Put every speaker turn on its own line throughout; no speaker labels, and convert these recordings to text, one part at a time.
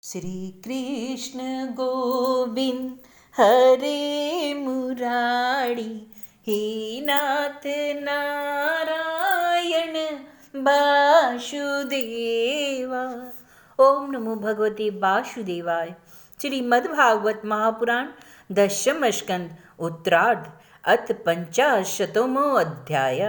श्री कृष्ण गोविंद हरे मुरारी, हे नाथ नारायण वासुदेवा। ओम नमो भगवते वासुदेवाय। श्रीमद्भागवत महापुराण दशम स्कंद उत्तरार्ध अथ पंचाशतमो अध्याय।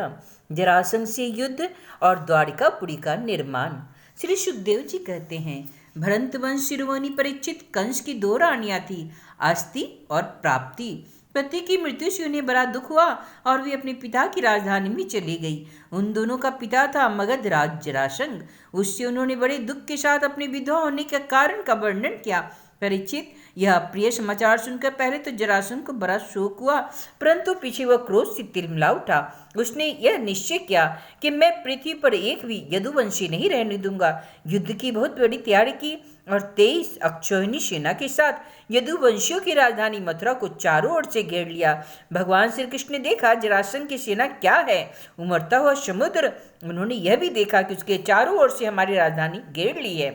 जरासंध से युद्ध और द्वारिकापुरी का निर्माण। श्री सुखदेव जी कहते हैं, भरतवंश शिरोमणि परीक्षित कंस की दो रानियां थी, आस्ति और प्राप्ति। पति की मृत्यु से उन्हें बड़ा दुख हुआ और वे अपने पिता की राजधानी में चली गई। उन दोनों का पिता था मगध राज जरासंध। उससे उन्होंने बड़े दुख के साथ अपने विधवा होने के कारण का वर्णन किया। परीक्षित, यह अप्रिय समाचार सुनकर पहले तो जरासंध को बड़ा शोक हुआ, परंतु पीछे वह क्रोध से तिलमिला उठा। उसने यह निश्चय किया कि मैं पृथ्वी पर एक भी यदुवंशी नहीं रहने दूंगा। युद्ध की बहुत बड़ी तैयारी की और 23 अक्षौहिणी सेना के साथ यदुवंशियों की राजधानी मथुरा को चारों ओर से घेर लिया। भगवान श्री कृष्ण ने देखा जरासंध की सेना क्या है, उमड़ता हुआ समुद्र। उन्होंने यह भी देखा कि उसके चारों ओर से हमारी राजधानी घेर ली है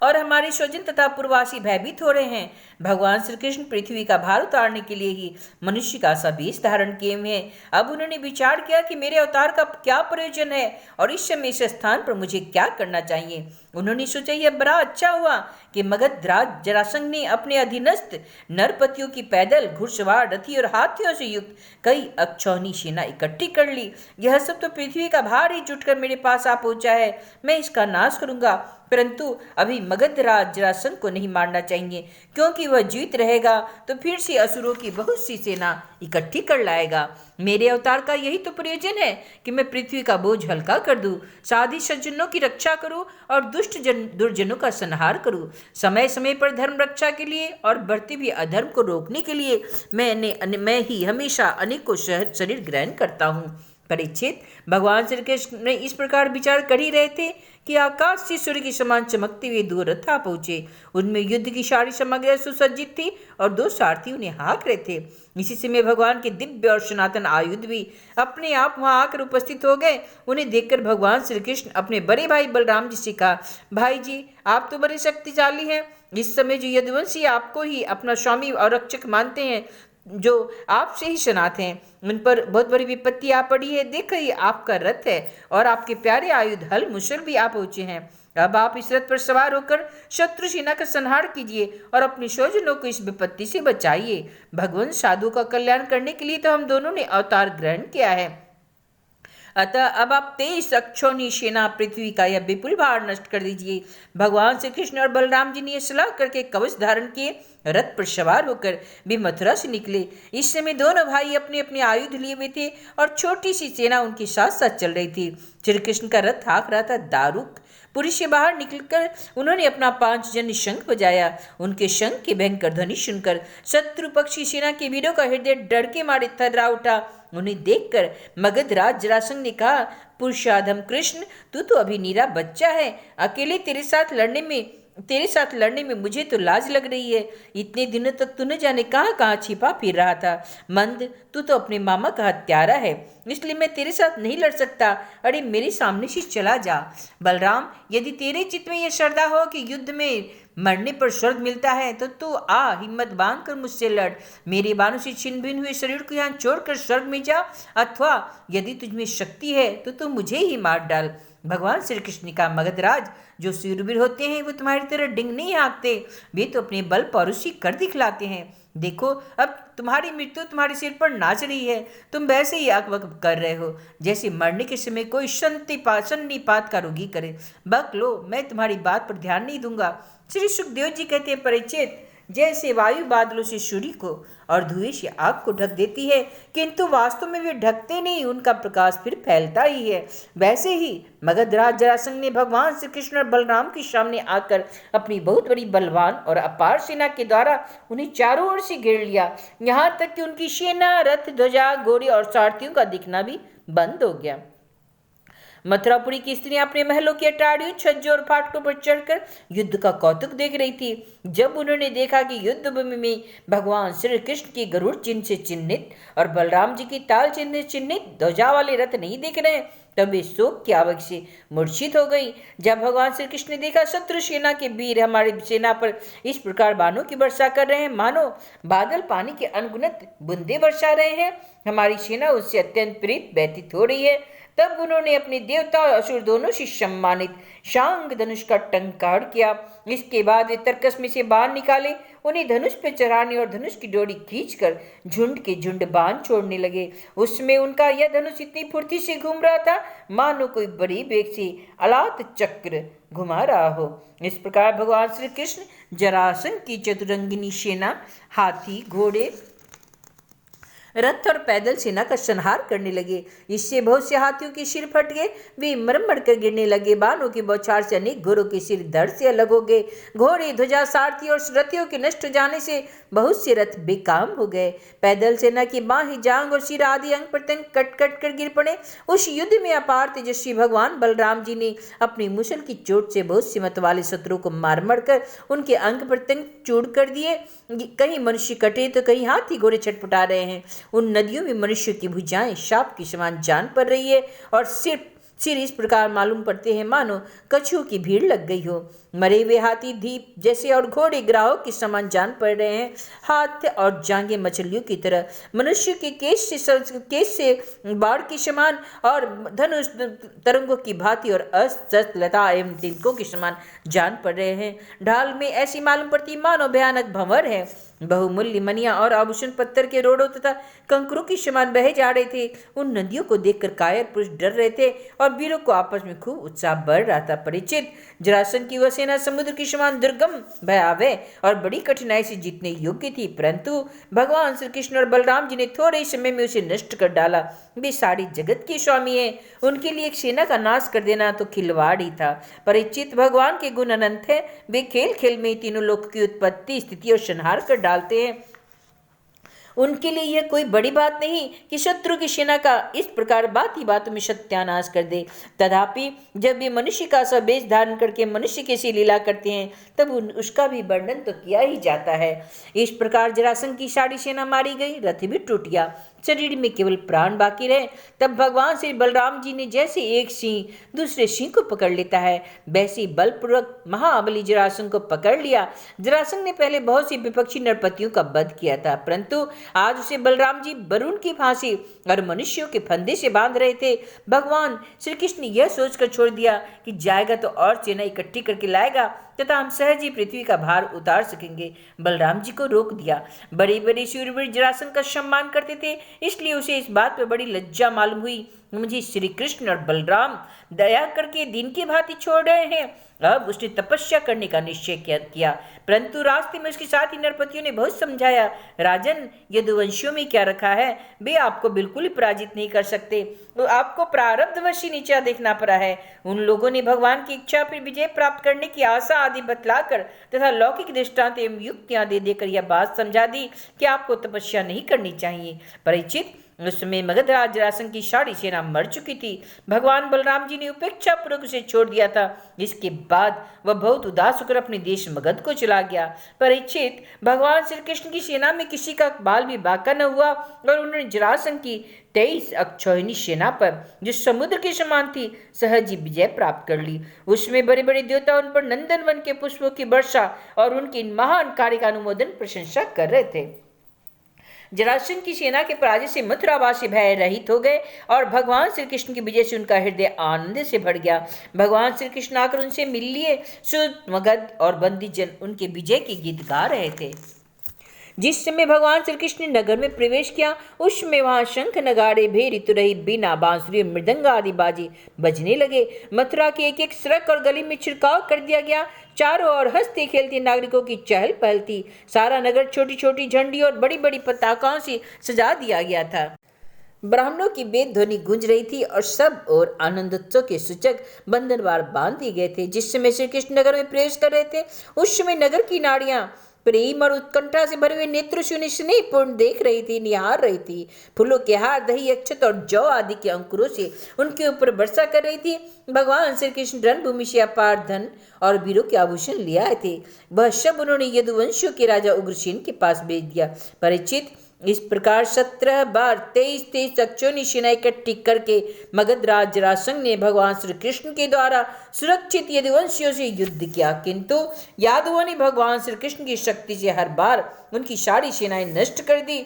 और हमारे स्वजन तथा पूर्ववासी भयभीत हो रहे हैं। भगवान श्री कृष्ण पृथ्वी का भार उतारने के लिए ही मनुष्य का सा वेश धारण किए हुए हैं। अब उन्होंने विचार किया कि मेरे अवतार का क्या प्रयोजन है और इस समय इस स्थान पर मुझे क्या करना चाहिए। उन्होंने सोचा यह बड़ा अच्छा हुआ कि मगध राज जरासंध ने अपने अधीनस्थ नरपतियों की पैदल, घुड़सवार, रथी और हाथियों से युक्त कई अक्षौहिणी सेना इकट्ठी कर ली। यह सब तो पृथ्वी का भार ही जुटकर मेरे पास आ पहुंचा है। मैं इसका नाश करूंगा, परंतु अभी मगध राज जरासंध को नहीं मारना चाहिए, क्योंकि वह जीवित रहेगा तो फिर से असुरों की बहुत सी सेना इकट्ठी कर लाएगा। मेरे अवतार का यही तो प्रयोजन है कि मैं पृथ्वी का बोझ हल्का कर दूं, साधी सज्जनों की रक्षा करूं और दुर्जनों का संहार करूं। समय समय पर धर्म रक्षा के लिए और बढ़ते हुए अधर्म को रोकने के लिए मैं ही हमेशा अनेकों शरीर ग्रहण करता हूँ। परीक्षित, भगवान श्री कृष्ण ने इस प्रकार विचार कर ही रहे थे कि आकाश से सूर्य के समान चमकते हुए दो रथ आ पहुंचे। उनमें युद्ध की सारी सामग्री सुसज्जित थी और दो सारथी उन्हें हाँक रहे थे। इसी समय भगवान के दिव्य और सनातन आयुध भी अपने आप वहां आकर उपस्थित हो गए। उन्हें देखकर भगवान श्री कृष्ण अपने बड़े भाई बलराम जी से कहा, भाई जी, आप तो बड़े शक्तिशाली हैं। इस समय जो यदुवंशी आपको ही अपना स्वामी और रक्षक मानते हैं, जो आपसे ही सनात हैं, उन पर बहुत बड़ी विपत्ति आ पड़ी है। देखो, ये आपका रथ है और आपके प्यारे आयुध हल मुशल भी आ पहुंचे हैं। अब आप इस रथ पर सवार होकर शत्रु सेना का संहार कीजिए और अपने स्वजनों को इस विपत्ति से बचाइए। भगवान साधु का कल्याण करने के लिए तो हम दोनों ने अवतार ग्रहण किया है। अतः अब आप 23 अक्षौहिणी सेना पृथ्वी का यह विपुल भार नष्ट कर दीजिए। भगवान श्री कृष्ण और बलराम जी ने यह सलाह करके कवच धारण किए रथ पर सवार होकर भी मथुरा से निकले। इस समय दोनों भाई अपने अपने आयुध लिए हुए थे और छोटी सी सेना उनके साथ साथ चल रही थी। श्री कृष्ण का रथ हाँक रहा था दारुक। पुरी से बाहर निकलकर उन्होंने अपना 5 जन शंख बजाया। उनके शंख की भयंकर ध्वनि सुनकर शत्रु पक्षी सेना के वीरों का हृदय डर के मारे थर्रा उठा। उन्हें देखकर मगध राज जरासंध ने कहा, पुरुषाधम कृष्ण, तू तो अभी नीरा बच्चा है। अकेले तेरे साथ लड़ने में मुझे तो लाज लग रही है। इतने दिनों तक तूने जाने कहाँ कहाँ छिपा फिर रहा था। मंद, तू तो अपने मामा का हत्यारा है, इसलिए मैं तेरे साथ नहीं लड़ सकता। अरे मेरे सामने से चला जा। बलराम, यदि तेरे चित्त में यह श्रद्धा हो कि युद्ध में मरने पर स्वर्ग मिलता है तो तू आ, हिम्मत बांध कर मुझसे लड़। मेरे बाणों से छिन्न भिन्न हुए शरीर को यहाँ छोड़कर स्वर्ग में जा, अथवा यदि तुझमें शक्ति है तो तू मुझे ही मार डाल। भगवान श्री कृष्ण का मगधराज जो शूरवीर होते हैं वो तुम्हारी तरह डिंग नहीं हाँकते, वे तो अपने बल पौरुषी कर दिखलाते हैं। देखो, अब तुम्हारी मृत्यु तुम्हारे सिर पर नाच रही है। तुम वैसे ही अकबक कर रहे हो जैसे मरने के समय कोई सन्निपात का रोगी करे। बक लो, मैं तुम्हारी बात पर ध्यान नहीं दूंगा। श्री सुखदेव जी कहते हैं, परीक्षित, जैसे वायु बादलों से सूर्य को और धुएं से आग को ढक देती है, किंतु वास्तव में वे ढकते नहीं, उनका प्रकाश फिर फैलता ही है, वैसे ही मगधराज जरासंध ने भगवान श्री कृष्ण और बलराम के सामने आकर अपनी बहुत बड़ी बलवान और अपार सेना के द्वारा उन्हें चारों ओर से घेर लिया। यहाँ तक कि उनकी सेना, रथ, ध्वजा, घोड़े और सारथियों का दिखना भी बंद हो गया। मथुरापुरी की स्त्रियां अपने महलों की अटारियों, छज्जों और फाटकों पर चढ़कर युद्ध का कौतुक देख रही थी। जब उन्होंने देखा कि युद्ध भूमि में भगवान श्री कृष्ण की गरुड़ चिन्ह से चिन्हित और बलराम जी की ताल चिन्ह से चिन्हित ध्वजा वाले रथ नहीं दिख रहे, तब वे शोक की आवक से मूर्छित हो गई। जब भगवान श्री कृष्ण ने देखा शत्रु सेना के वीर हमारी सेना पर इस प्रकार बाणों की वर्षा कर रहे हैं, मानो बादल पानी के अनगिनत बूंदे बरसा रहे हैं, हमारी सेना उससे अत्यंत प्रेरित व्यतीत हो रही है, तब उन्होंने अपने देवता और असुर दोनों से सम्मानित शांग धनुष का टंकार किया। इसके बाद वे तर्कस में से बाण निकाले, उन्हें धनुष पर चढ़ाने और धनुष की डोरी खींचकर झुंड के झुंड बाण छोड़ने लगे। उसमें उनका यह धनुष इतनी फुर्ती से घूम रहा था मानो कोई बड़ी बेग से अलात चक्र घुमा रहा हो। इस प्रकार भगवान श्री कृष्ण जरासंध की चतुरंगिनी सेना, हाथी, घोड़े, रथ और पैदल सेना का संहार करने लगे। इससे बहुत से हाथियों के सिर फट गए, वे मरमर कर गिरने लगे। बाणों की बौछार से अनेक घोड़ों के सिर धड़ से अलग हो गए। घोड़े, ध्वजा, सारथी और रथियों के नष्ट हो जाने से बहुत से रथ बेकाम हो गए। पैदल सेना की बाहें, जांग और सिर आदि अंग प्रत्यंग कट कट कर गिर पड़े। उस युद्ध में अपार तेजस्वी भगवान बलराम जी ने अपनी मुसल की चोट से बहुत सी मत वाले शत्रु को मार मर कर उनके अंग प्रत्यंग चूर कर दिए। कहीं मनुष्य कटे तो कहीं हाथी घोड़े छटपटा रहे हैं। उन नदियों में मनुष्य की भुजाएं शाप की समान जान पड़ रही है और सिर इस प्रकार मालूम पड़ते हैं मानो कछुओं की भीड़ लग गई हो। मरे हुए हाथी दीप जैसे और घोड़े ग्राहों की समान जान पड़ रहे हैं। हाथ और जांघें मछलियों की तरह, मनुष्य के केश से बाढ़ के समान और धनुष तरंगों की भांति और अस्त्र लता एवं तिनकों के समान जान पड़ रहे हैं। ढाल में ऐसी मालूम पड़ती मानो भयानक भंवर है। बहुमूल्य मनिया और आभूषण पत्थर के रोड़ों तथा कंकरों की समान बहे जा रहे थे। उन नदियों को देखकर कायर पुरुष डर रहे थे और वीरों को आपस में खूब उत्साह बढ़ रहा था। परिचित, जरासंध की वह सेना समुद्र की समान दुर्गम, भयावह और बड़ी कठिनाई से जीतने योग्य थी, परंतु भगवान श्री कृष्ण और बलराम जी ने थोड़े ही समय में उसे नष्ट कर डाला। वे सारी जगत के स्वामी हैं, उनके लिए एक सेना का नाश कर देना तो खिलवाड़ ही था। परिचित, भगवान के गुण अनंत है। वे खेल खेल में तीनों लोक की उत्पत्ति, स्थिति और संहार कर डालते हैं। उनके लिए यह कोई बड़ी बात नहीं कि शत्रु की सेना का इस प्रकार बात ही बातों में सत्यानाश कर दे। तथापि जब वे मनुष्य का सा वेश धारण करके मनुष्य के से लीला करते हैं तब उसका भी वर्णन तो किया ही जाता है। इस प्रकार जरासंध की सारी सेना मारी गई, रथ भी टूट गया, शरीर में केवल प्राण बाकी रहे। तब भगवान श्री बलराम जी ने जैसे एक सिंह दूसरे सिंह को पकड़ लेता है वैसे बलपूर्वक महाबली जरासंध को पकड़ लिया। जरासंध ने पहले बहुत सी विपक्षी नरपतियों का वध किया था, परंतु आज उसे बलराम जी वरुण की फांसी और मनुष्यों के फंदे से बांध रहे थे। भगवान श्री कृष्ण ने यह सोचकर छोड़ दिया कि जाएगा तो और सेना इकट्ठी करके लाएगा तथा हम सहज ही पृथ्वी का भार उतार सकेंगे। बलराम जी को रोक दिया। बड़े बड़े शूरवीर जरासंध का सम्मान करते थे, इसलिए उसे इस बात पर बड़ी लज्जा मालूम हुई मुझे श्री कृष्ण और बलराम दया करके दिन की भांति छोड़ रहे हैं। अब उसने तपस्या करने का निश्चय किया, परंतु रास्ते में उसके साथ ही नरपतियों ने बहुत समझाया, राजन, यदुवंशियों में क्या रखा है, वे आपको बिल्कुल ही पराजित नहीं कर सकते, तो आपको प्रारब्धवश ही नीचा देखना पड़ा है। उन लोगों ने भगवान की इच्छा फिर विजय प्राप्त करने की आशा आदि बतलाकर तथा लौकिक दृष्टांत एवं युक्तियां दे देकर यह बात समझा दी कि आपको तपस्या नहीं करनी चाहिए। परिचित, उस समय मगधराज जरासंध की सारी सेना मर चुकी थी। भगवान बलराम जी ने उपेक्षा पूर्वक उसे छोड़ दिया था। इसके बाद वह बहुत उदास होकर अपने देश मगध को चला गया। परीक्षित, भगवान श्री कृष्ण की सेना में किसी का बाल भी बाका न हुआ और उन्होंने जरासंध की 23 अक्षौहिणी सेना पर जो समुद्र के समान थी सहज ही विजय प्राप्त कर ली। उसमें बड़े बड़े देवता उन पर नंदन वन के पुष्पों की वर्षा और उनकी महान कार्य का अनुमोदन प्रशंसा कर रहे थे। जरासंध की सेना के पराजय से मथुरावासी भय रहित हो गए और भगवान श्री कृष्ण की विजय से उनका हृदय आनंद से भर गया। भगवान श्री कृष्ण आकर उनसे मिल लिए। सुध, मगध और बंदी जन उनके विजय के गीत गा रहे थे। जिस समय भगवान श्री कृष्ण ने नगर में प्रवेश किया उस समय वहां शंख, नगाड़े, भेरी, तुरही, बीना, बांसुरी, मृदंग आदि बाजे बजने लगे। मथुरा की एक एक सड़क और गली में छिड़काव कर दिया गया। चारों ओर हंसते खेलते नागरिकों की चहल पहल थी। सारा नगर छोटी छोटी झंडी और बड़ी बड़ी पताकाओं से सजा दिया गया था। ब्राह्मणों की वेद ध्वनि गूंज रही थी और सब और आनंदोत्सव के सूचक बंधनवार बांध दिए गए थे। जिस समय श्री कृष्ण नगर में प्रवेश कर रहे थे उस समय नगर की नारियां प्रेम और उत्कंठा से भरे हुए नेत्र से स्नेहपूर्ण देख रही थी, निहार रही थी। फूलों के हार, दही, अक्षत और जौ आदि के अंकुरों से उनके ऊपर वर्षा कर रही थी। भगवान श्री कृष्ण रणभूमि से अपार धन और वीरों के आभूषण ले आए थे। वह सब उन्होंने यदुवंशियों के राजा उग्रसेन के पास भेज दिया। परिचित, इस प्रकार 17 बार 23 अक्षोनी सेना इकट्ठी करके मगधराज जरासंध ने भगवान श्री कृष्ण के द्वारा सुरक्षित यदुवंशियों से युद्ध किया, किंतु यादवों ने भगवान श्री कृष्ण की शक्ति से हर बार उनकी सारी सेनाएं नष्ट कर दी।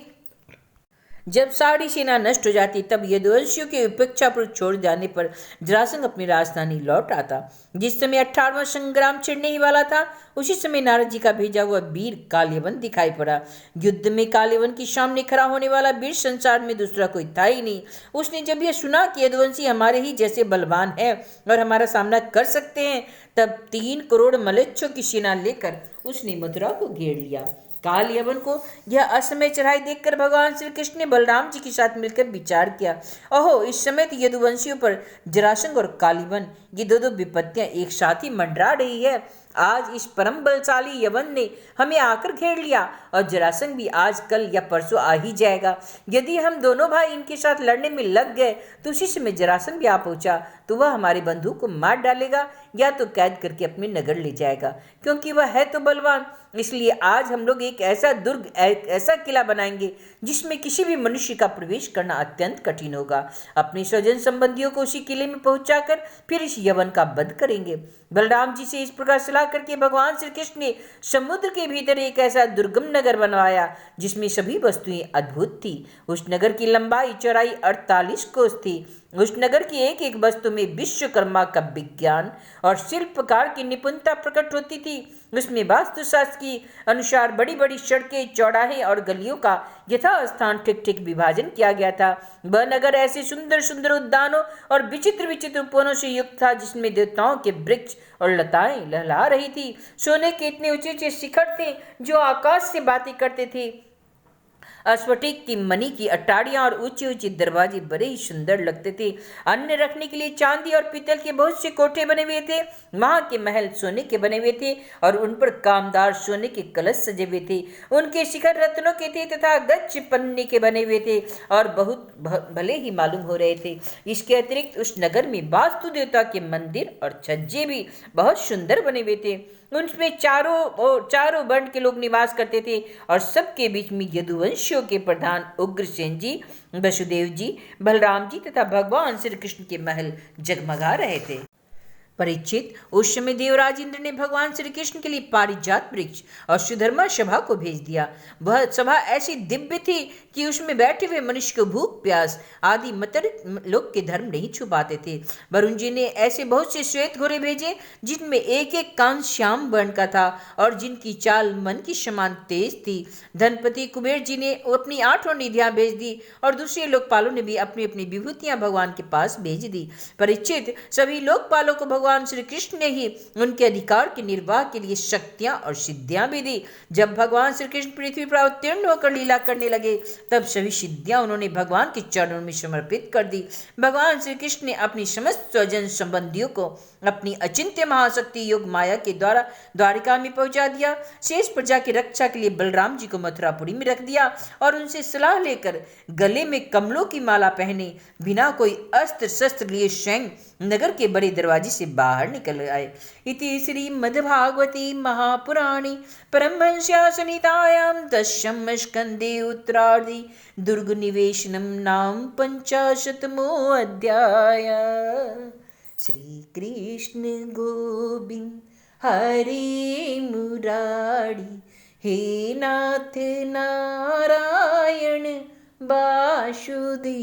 जब सारी सेना नष्ट हो जाती तब यदुवंशियों के उपेक्षापूर्वक छोड़ जाने पर जरासंध अपनी राजधानी लौट आता। जिस समय 18वां संग्राम छिड़ने ही वाला था, उसी समय नारद जी का भेजा हुआ वीर काल्यवन दिखाई पड़ा। युद्ध में काल्यवन के सामने खड़ा होने वाला वीर संसार में दूसरा कोई था ही नहीं। उसने जब यह सुना कि यदुवंशी हमारे ही जैसे बलवान है और हमारा सामना कर सकते हैं, तब 3 करोड़ मलेच्छों की सेना लेकर उसने मथुरा को घेर लिया। काल्यवन को यह असमय चढ़ाई देखकर भगवान श्री कृष्ण ने बलराम जी के साथ मिलकर विचार किया, ओहो, इस समय तो यदुवंशियों पर जरासंध और काल्यवन ये दो विपत्तियां एक साथ ही मंडरा रही है। आज इस परम बलशाली यवन ने हमें आकर घेर लिया और जरासंध भी आज कल या परसों आ ही जाएगा। यदि हम दोनों भाई इनके साथ लड़ने में लग गए तो उसी समय जरासंध भी आ पहुंचा तो वह हमारे बंधु को मार डालेगा या तो कैद करके अपने नगर ले जाएगा, क्योंकि वह है तो बलवान। इसलिए आज हम लोग एक ऐसा दुर्ग, ऐसा किला बनाएंगे जिसमें किसी भी मनुष्य का प्रवेश करना अत्यंत कठिन होगा। अपने स्वजन संबंधियों को उसी किले में पहुंचाकर फिर इस यवन का वध करेंगे। बलराम जी से इस प्रकार सलाह करके भगवान श्री कृष्ण ने समुद्र के भीतर एक ऐसा दुर्गम नगर बनवाया जिसमें सभी वस्तुएं अद्भुत थी। उस नगर की लंबाई चौड़ाई 48 कोस थी। उस नगर की एक एक वस्तु में विश्वकर्मा का विज्ञान और शिल्पकार की निपुणता प्रकट होती थी। उसमें वास्तुशास्त्र के अनुसार बड़ी बड़ी सड़कें, चौराहे और गलियों का यथास्थान ठीक ठीक विभाजन किया गया था। वह नगर ऐसे सुंदर सुंदर उद्यानों और विचित्र विचित्र उपवनों से युक्त था जिसमें देवताओं के वृक्ष और लताएं लहला रही थी। सोने के इतने ऊंचे ऊंचे शिखर थे जो आकाश से बातें करते थे। स्फटिक की मणि की अटारियां और ऊंचे ऊंचे दरवाजे बड़े ही सुंदर लगते थे। अन्न रखने के लिए चांदी और पीतल के बहुत से कोठे बने हुए थे। वहां के महल सोने के बने हुए थे और उन पर कामदार सोने के कलश सजे हुए थे। उनके शिखर रत्नों के थे तथा गच्छ पन्ने के बने हुए थे और बहुत भले ही मालूम हो रहे थे। इसके अतिरिक्त उस नगर में वास्तु देवता के मंदिर और छज्जे भी बहुत सुंदर बने हुए थे। उनमें चारों वर्ण के लोग निवास करते थे और सबके बीच में यदुवंशियों के प्रधान उग्रसेन जी, वसुदेव जी, बलराम जी तथा भगवान श्री कृष्ण के महल जगमगा रहे थे। परीक्षित, उस समय देवराज इंद्र ने भगवान श्री कृष्ण के लिए पारिजात वृक्ष और सुधर्मा सभा को भेज दिया। वह सभा ऐसी दिव्य थी कि उसमें बैठे हुए मनुष्य को भूख प्यास आदि मतर लोग के धर्म नहीं छुपाते थे। वरुण जी ने ऐसे बहुत से श्वेत घोड़े भेजे जिनमें एक एक कान श्याम वर्ण का था और जिनकी चाल मन की समान तेज थी। धनपति कुबेर जी ने अपनी 8 निधियां भेज दी और दूसरे लोकपालों ने भी अपनी अपनी विभूतियां भगवान के पास भेज दी। परीक्षित, सभी लोकपालों को भगवान श्री कृष्ण ने ही उनके अधिकार के निर्वाह के लिए शक्तियां और सिद्धियां भी दी। जब भगवान श्री कृष्ण पृथ्वी पर अवतीर्ण होकर लीला करने लगे तब सभी सिद्धियां उन्होंने भगवान के चरणों में समर्पित कर दी। भगवान श्री कृष्ण ने अपनी समस्त स्वजन संबंधियों को अपनी अचिंत्य महाशक्ति योग माया के द्वारा द्वारिका में पहुंचा दिया। शेष प्रजा की रक्षा के लिए बलराम जी को मथुरापुरी में रख दिया और उनसे सलाह लेकर गले में कमलों की माला पहने बिना कोई अस्त्र शस्त्र लिए स्वयं नगर के बड़े दरवाजे से बाहर निकल आए। इति श्रीमद्भागवती महापुराणे परमहंस्यां संहितायां दशम स्कंदे उत्तरार्धे दुर्गनिवेशनं नाम 50तमो अध्याय। श्री कृष्ण गोविंद हरे मुरारी, हे नाथ नारायण वासुदेवा।